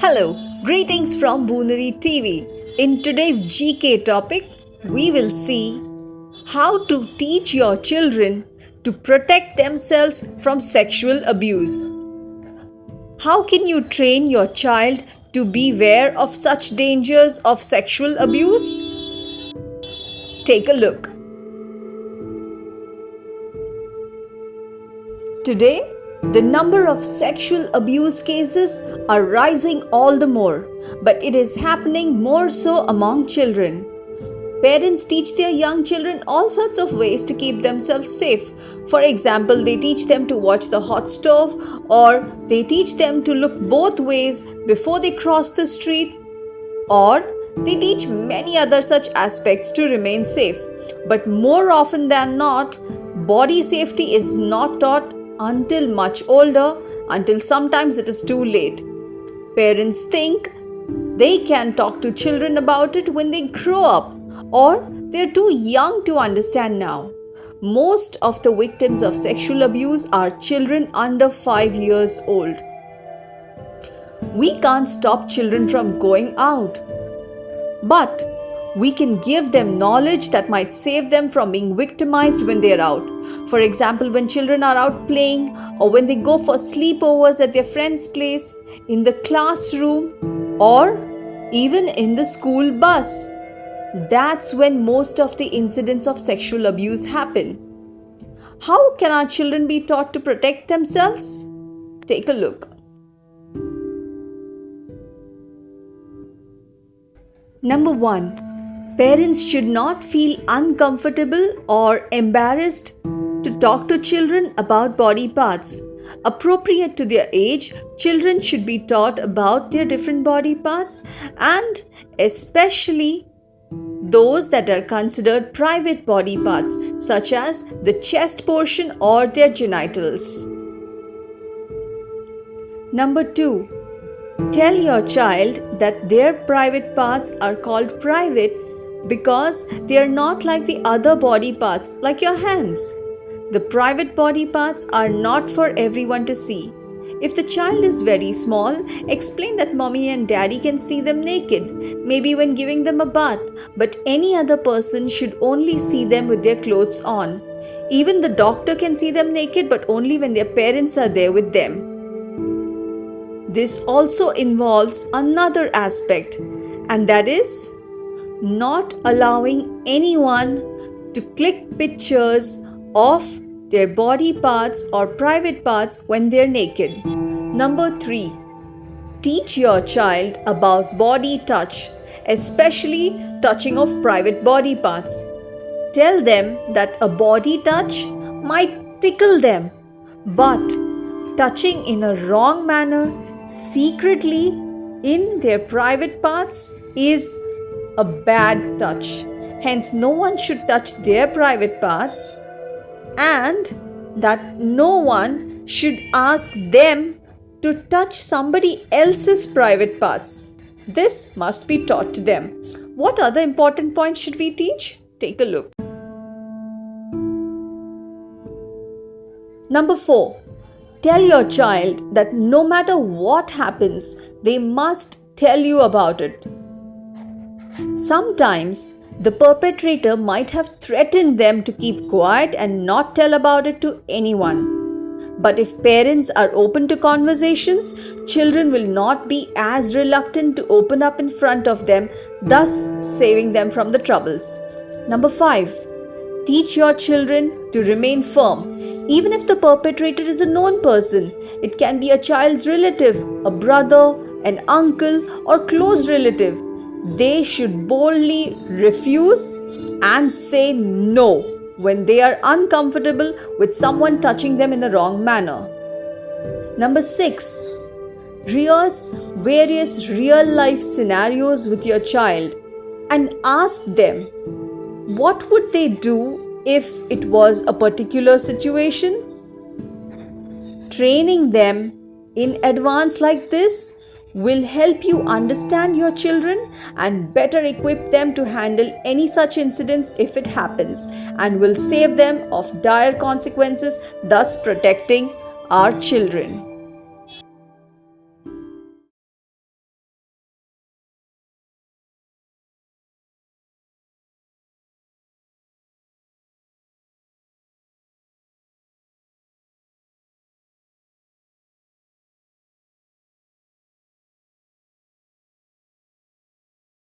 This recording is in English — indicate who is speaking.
Speaker 1: Hello, greetings from Boonary TV. In today's GK topic, we will see how to teach your children to protect themselves from sexual abuse. How can you train your child to beware of such dangers of sexual abuse? Take a look. Today, the number of sexual abuse cases are rising all the more, but it is happening more so among children. Parents teach their young children all sorts of ways to keep themselves safe. For example, they teach them to watch the hot stove, or they teach them to look both ways before they cross the street, or they teach many other such aspects to remain safe. But more often than not, body safety is not taught until much older, until sometimes it is too late. Parents think they can talk to children about it when they grow up, or they're too young to understand now. Most of the victims of sexual abuse are children under 5 years old. We can't stop children from going out, but we can give them knowledge that might save them from being victimized when they are out. For example, when children are out playing, or when they go for sleepovers at their friend's place, in the classroom, or even in the school bus. That's when most of the incidents of sexual abuse happen. How can our children be taught to protect themselves? Take a look. Number 1. Parents should not feel uncomfortable or embarrassed to talk to children about body parts. Appropriate to their age, children should be taught about their different body parts, and especially those that are considered private body parts, such as the chest portion or their genitals. Number 2. Tell your child that their private parts are called private because they are not like the other body parts, like your hands. The private body parts are not for everyone to see. If the child is very small, explain that mommy and daddy can see them naked, maybe when giving them a bath, but any other person should only see them with their clothes on. Even the doctor can see them naked, but only when their parents are there with them. This also involves another aspect, and that is not allowing anyone to click pictures of their body parts or private parts when they're naked. Number 3. Teach your child about body touch, especially touching of private body parts. Tell them that a body touch might tickle them, but touching in a wrong manner, secretly in their private parts, is a bad touch. Hence, no one should touch their private parts, and that no one should ask them to touch somebody else's private parts. This must be taught to them. What other important points should we teach? Take a look. Number 4. Tell your child that no matter what happens, they must tell you about it. Sometimes, the perpetrator might have threatened them to keep quiet and not tell about it to anyone. But if parents are open to conversations, children will not be as reluctant to open up in front of them, thus saving them from the troubles. Number 5. Teach your children to remain firm. Even if the perpetrator is a known person, it can be a child's relative, a brother, an uncle, or close relative. They should boldly refuse and say no when they are uncomfortable with someone touching them in the wrong manner. Number 6. Rehearse various real-life scenarios with your child and ask them what would they do if it was a particular situation. Training them in advance like this will help you understand your children and better equip them to handle any such incidents if it happens, and will save them of dire consequences, thus protecting our children.